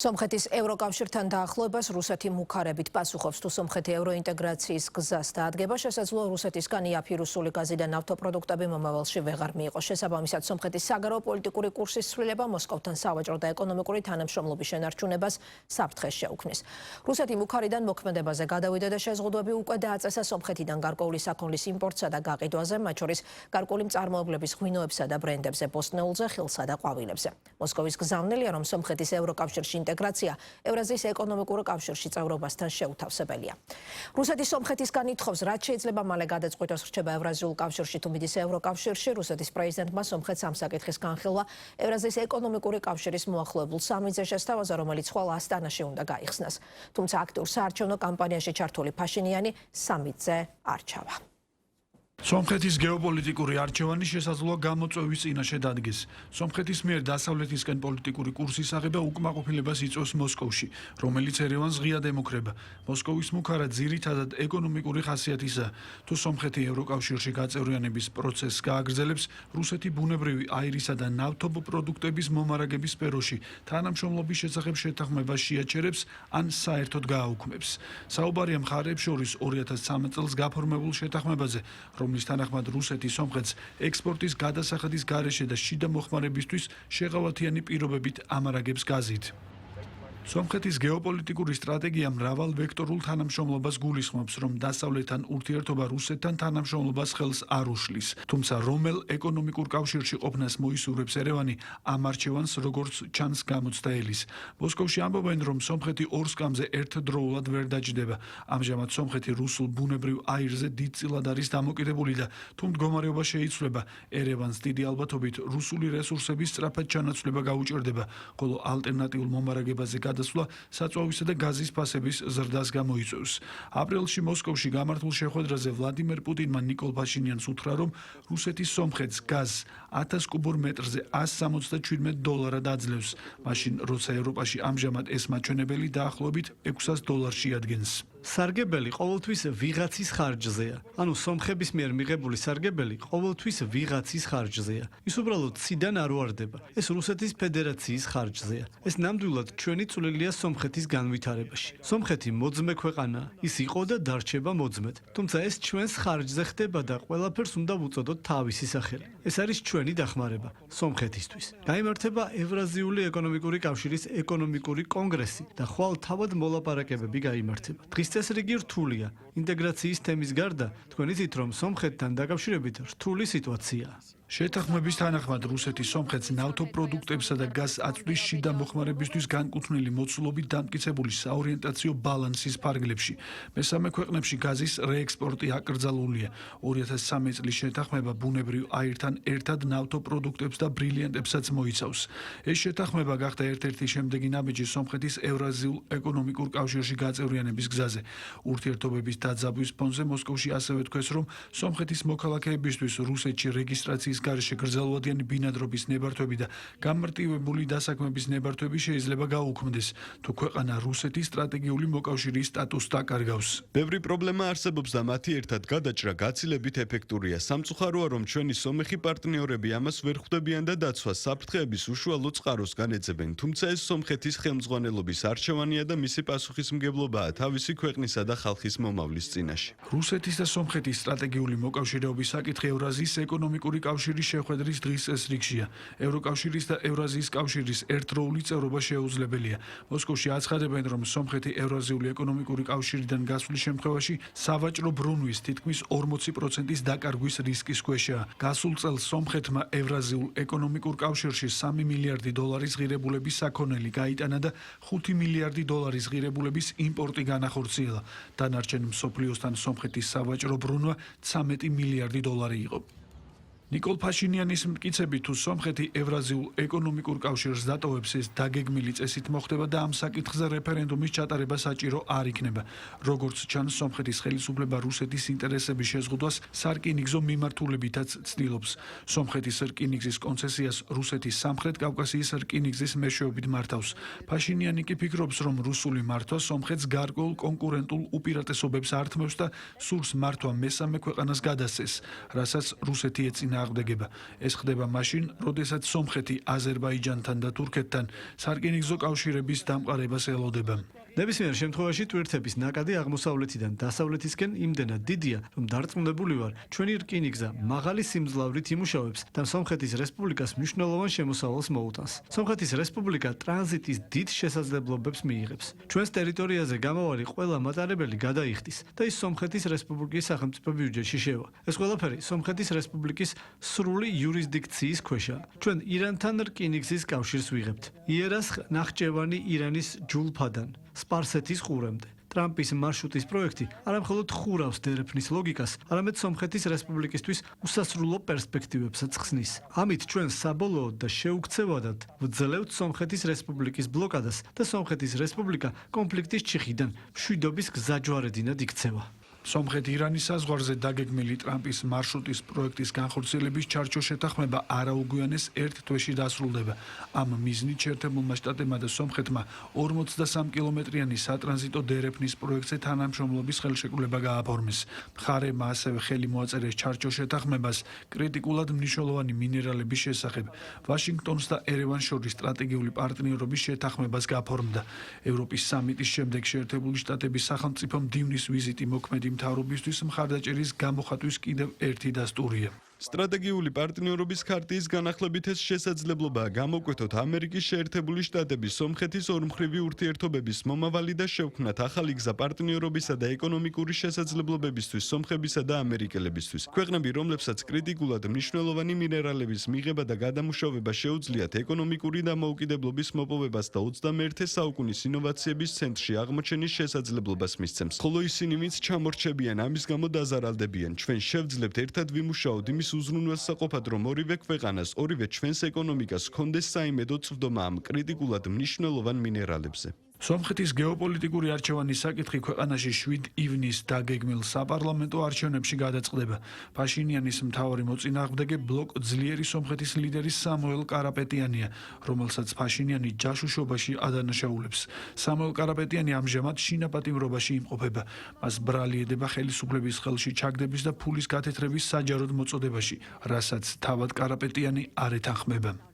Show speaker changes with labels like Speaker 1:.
Speaker 1: სომხეთის ევროკავშირთან დაახლოებას რუსეთი მუქარებით პასუხობს, თუ სომხეთი ევროინტეგრაციის გზას დაადგება, შესაძლოა რუსეთისგან იაფირუსული გაზი და ნავთობპროდუქტები მომავალში ვეღარ მიიღოს. შესაბამისად, სომხეთის საგარეო პოლიტიკური კურსის ცვლილება მოსკოვთან სავაჭრო და ეკონომიკური თანამშრომლობის შენარჩუნებას საფრთხეს შეუქმნის. რუსეთი მუქარიდან მოქმედებაზე გადავიდა და შეზღუდვები უკვე დააწესა სომხეთიდან გარკვეული საქონლის იმპორტსა და გაყიდვაზე, მათ შორის გარკვეული მწარმოებლების ღვინოებსა და ბრენდებზე, ბოსტნეულზე, ხილსა და ყვავილებზე. მოსკოვის გზავნილია, რომ სომხეთის ევროკავშირში ინტეგრაცია ევრაზიის ეკონომიკურ კავშირში წევრობასთან შეუთავსებელია. რუსეთი სომხეთისგან ითხოვს, რაც შეიძლება მალე გადაწყვიტოს რჩება ევრაზიულ კავშირში თუ მიდის ევროკავშირში. რუსეთის პრეზიდენტმა სომხეთს ამ საკითხის განხილვა ევრაზიის ეკონომიკური კავშირის მოახლოებულ სამიტზე შესთავაზა, რომელიც ხვალ ასტანაში უნდა გაიხსნას. თუმცა აქტიურ საარჩევნო კამპანიაში ჩართული ფაშინიანი სამიტზე არ ჩავა.
Speaker 2: სომხეთის გეოპოლიტიკური არჩევანი შესაძლოა გამოწვევის წინაშე დადგეს. სომხეთის მიერ დასავლეთისკენ პოლიტიკური კურსის აღება უკმაყოფილებას იწვევს მოსკოვში, რომელიც ერევანს ღიად ემუქრება. მოსკოვის მუქარა ძირითადად ეკონომიკური ხასიათისაა. თუ სომხეთი ევროკავშირში გაწევრიანების პროცესს გააგრძელებს, რუსეთი ბუნებრივი აირისა და ნავთობპროდუქტების მომარაგების სფეროში თანამშრომლობის შესახებ შეთანხმებას შეაჩერებს ან საერთოდ გააუქმებს. საუბარია მხარეებს შორის 2013 წელს გაფორმებულ შეთანხმებაზე, რომლის თანახმად რუსეთი სომხეთს ექსპორტის გადასახადის გარეშე და შიდა მოხმარებისთვის შეღავათიანი პირობებით ამარაგებს გაზით. სომხეთის გეოპოლიტიკური სტრატეგია მრავალ ვექტორულ თანამშრომლობას გულისხმობს, რომ დასავლეთთან ურთიერთობა რუსეთთან თანამშრომლობას ხელს არ უშლის. თუმცა რომელ ეკონომიკურ კავშირში ყოფნას მოისურვებს ერევანი, ამ არჩევანს როგორც ჩანს გამოცდა ელის. მოსკოვში ამბობენ, რომ სომხეთი ორ სკამზე ერთდროულად ვერ დაჯდება. ამჟამად სომხეთი რუსულ ბუნებრივ აირზე დიდწილად არის დამოკიდებული და თუ მდგომარეობა შეიცვლება, ერევანს დიდი ალბათობით რუსული რესურსების სწრაფად ჩანაცვლება გაუჭირდება, ხოლო ალტერნატიულ მომარაგებაზე გადასვლა საწვავისა და გაზის ფასების ზრდას გამოიწვევს. აპრილში მოსკოვში გამართულ შეხვედრაზე ვლადიმერ პუტინმა ნიკოლ ფაშინიანს უთხრა, რომ რუსეთის სომხეთს გაზს 1000 კუბურ მეტრზე $177 აძლევს, მაშინ როცა ევროპაში ამჟამად ეს მაჩვენებელი დაახლოებით $600 შეადგენს.
Speaker 3: სარგებელი ყოველთვის ვიღაცის ხარჯზეა. ანუ სომხების მიერ მიღებული სარგებელი ყოველთვის ვიღაცის ხარჯზეა. ის უბრალოდ ციდან არ უარდება. ეს რუსეთის ფედერაციის ხარჯზეა. ეს ნამდვილად ჩვენი წვლილია სომხეთის განვითარებაში. სომხეთი მოძმე ქვეყანაა. ის იყო და დარჩება მოძმედ. თუმცა ეს ჩვენს ხარჯზე ხდება და ყველაფერს უნდა ვუწოდოთ თავისი სახელი. ეს არის ჩვენი დახმარება სომხეთისთვის. გაიმართება ევრაზიული ეკონომიკური კავშირის ეკონომიკური კონგრესი და ხვალ თავად მოლაპარაკებები გაიმართება. წესრიგი რთულია. ინტეგრაციის თემის გარდა, თქვენ იცით, რომ სომხეთთან დაკავშირებით რთული სიტუაციაა.
Speaker 2: შეთანხმების თანახმად რუსეთი სომხეთს ნავთობპროდუქტებსა და გაზს აწვდის შიდა მოხმარებისთვის განკუთვნილი მოცულობით დამტკიცებული საორიენტაციო ბალანსის ფარგლებში. მესამე ქვეყნებში გაზის რეექსპორტი აკრძალულია. 2013 წლის შეთანხმება ბუნებრივ აირთან ერთად ნავთობპროდუქტებს და ბრილიანტებსაც მოიცავს. ეს შეთანხმება გახდა ერთ-ერთი შემდეგი ნაბიჯი სომხეთის ევრაზიულ ეკონომიკურ კავშირში გაწევრიანების გზაზე. ურთიერთობების დაძაბვის ფონზე მოსკოვში ასევე თქვეს, რომ სომხეთის მოქალაქეებისთვის რუსეთში რეგისტრაციის გარეშე გრძელვადიანი ბინადრობის ნებართვები და გამარტივებული დასაქმების ნებართვები შეიძლება გაუქმდეს, თუ ქვეყანა რუსეთის სტრატეგიული მოკავშირის სტატუსს დაკარგავს.
Speaker 4: ბევრი პრობლემა არსებობს და მათი ერთად გადაჭრა გაცილებით ეფექტურია. სამწუხაროა, რომ ჩვენი სომეხი პარტნიორები ამას ვერ ხვდებიან და დაცვას საფრთხეების უშუალო წყაროს განეძებენ. თუმცა ეს სომხეთის ხელმძღვანელობის არჩევანია და მისი პასუხისმგებლობაა თავისი ქვეყნისა და ხალხის მომავლის წინაშე.
Speaker 2: რუსეთის და სომხეთის სტრატეგიული მოკავშირეობის საკითხი ევრაზიის ეკონომიკური კავშირის შეხვედრის დღის წესრიგშია. ევროკავშირის და ევრაზიის კავშირის ერთდროული წევრობა შეუძლებელია. მოსკოვში აცხადებენ, რომ სომხეთი ევრაზიული ეკონომიკური კავშირიდან გასვლის შემთხვევაში სავაჭრო ბრუნვის თითქმის 40%-ის დაკარგვის რისკის ქვეშაა. გასულ წელს სომხეთმა ევრაზიულ ეკონომიკურ კავშირში $3 მილიარდი ღირებულების საქონელი გაიტანა და $5 მილიარდი ღირებულების იმპორტი განახორციელა. დანარჩენ მსოფლიოსთან სომხეთის სავაჭრო ბრუნვა $13 მილიარდი იყო. ნიკოლ ფაშინიანის მტკიცებით, თუ სომხეთი ევრაზიულ ეკონომიკურ კავშირს დატოვებს, ეს დაგეგმილი წესით მოხდება და ამ საკითხზე რეფერენდუმის ჩატარება საჭირო არ იქნება. როგორც ჩანს, სომხეთის ხელისუფლება რუსეთის ინტერესების შეზღუდვას სარკინიგზო მიმართულებითაც ცდილობს. სომხეთის რკინიგზის კონცესიას რუსეთის სამხრეთ კავკასიის რკინიგზის მეშვეობით მართავს. ფაშინიანი კი ფიქრობს, რომ რუსული მართვა სომხეთს გარკვეულ კონკურენტულ უპირატესობებს ართმევს და სურს მართვა მესამე ქვეყანას გადასცეს, რასაც რუსეთი ეწინა წინააღმდეგება. ეს ხდება მაშინ, როდესაც სომხეთი აზერბაიჯანთან და თურქეთთან სარკინიგზო კავშირების დამყარებას ელოდება.
Speaker 3: ნებისმიერ შემთხვევაში ტვირთების ნაკადი აღმოსავლეთიდან დასავლეთისკენ იმდენად დიდია, რომ დარწმუნებული ვარ, ჩვენი რკინიგზა მაღალი სიმძლავრით იმუშავებს და სომხეთის რესპუბლიკას მნიშვნელოვან შემოსავალს მოუტანს. სომხეთის რესპუბლიკა ტრანზიტის დიდ შესაძლებლობებს მიიღებს. ჩვენს ტერიტორიაზე გამავალი ყველა მატარებელი გადაიხდის და ის სომხეთის რესპუბლიკის სახელმწიფო ბიუჯეტში შევა. ეს ყველაფერი სომხეთის რესპუბლიკის სრული იურისდიქციის ქვეშაა. ჩვენ ირანთან რკინიგზის კავშირს ვიღებთ. იერას ნახჭევანი ირანის ჯულფადან სპარსეთის ყურემდე. ტრამპის მარშრუტის პროექტი არამხოლოდ ხურავს დერეფნის ლოგიკას, არამედ სომხეთის რესპუბლიკისთვის უსასრულო პერსპექტივებსაც ხსნის. ამით ჩვენ საბოლოოდ და შეუქცევადად ვძლევთ სომხეთის რესპუბლიკის ბლოკადას და სომხეთის რესპუბლიკა კონფლიქტის ჩიხიდან მშვიდობის გზაჯვარედინად იქცევა.
Speaker 2: სომხეთ-ირანის საზღვარზე დაგეგმილი ტრამპის მარშრუტის პროექტის განხორციელების ჩარჩო შეთანხმება არაუგვიანეს ერთ თვეში დასრულდება. ამ მიზნით შეერთებულმა შტატებმა და სომხეთმა 43 კილომეტრიანი სატრანზიტო დერეფნის პროექტზე თანამშრომლობის ხელშეკრულება გააფორმეს. მხარეებმა ასევე ხელი მოაწერეს ჩარჩო შეთანხმებას კრიტიკულად მნიშვნელოვანი მინერალების შესახებ. ვაშინგტონს და ერევანს შორის სტრატეგიული პარტნიორობის შეთანხმებას გაფორმდა. ევროპის სამიტის შემდეგ შეერთებული შტატების სახელმწიფო მდივნის ვიზიტი მოქმედი მთავრობისთვის მხარდაჭერის გამოხატვის კიდევ ერთი დასტურია.
Speaker 4: სტრატეგიული პარტნიორობის ქარტიის განახლებით ეს შესაძლებლობაა გამოკვეთოთ ამერიკის შეერთებული შტატების სომხეთის ორმხრივი ურთიერთობების მომავალი და შევქმნათ ახალი გზა პარტნიორობისა და ეკონომიკური შესაძლებლობებისთვის სომხებისა და ამერიკელებისთვის. ქვეყნები, რომლებსაც კრიტიკულად მნიშვნელოვანი მინერალების მიღება და გადამუშავება შეუძლიათ ეკონომიკური დამოუკიდებლობის მოპოვებას და 21 საუკუნის ინოვაციების ცენტრში აღმოჩენის შესაძლებლობას მისცემს. ხოლო ისინი, ვინც ჩამორჩებიან, ამის გამო დაზარალდებიან. ჩვენ შევძლებთ ერთად ვიმუშაოთ იმის უზრუნველსაყოფად, რომ ორივე ქვეყანას, ორივე ჩვენს ეკონომიკას ჰქონდეს საიმედო წვდომა ამ კრიტიკულად მნიშვნელოვან მინერალებზე.
Speaker 2: სომხეთის გეოპოლიტიკური არჩევანის საკითხი ქვეყანაში 7 ივნისს დაგეგმილ საპარლამენტო არჩევნებში გადაწყდება. ფაშინიანის მთავარი მოწინააღმდეგე ბლოკ ძლიერი სომხეთის ლიდერის სამუელ კარაპეტიანია, რომელსაც ფაშინიანი ჯაშუშობაში ადანაშაულებს. სამუელ კარაპეტიანი ამჟამად შინაპატიმრობაში იმყოფება. მას ბრალი ედება ხელისუფლების ხელში ჩაგდების და ფულის გათეთრების საჯაროდ მოწოდებაში, რასაც თავად კარაპეტიანი არ ეთანხმება.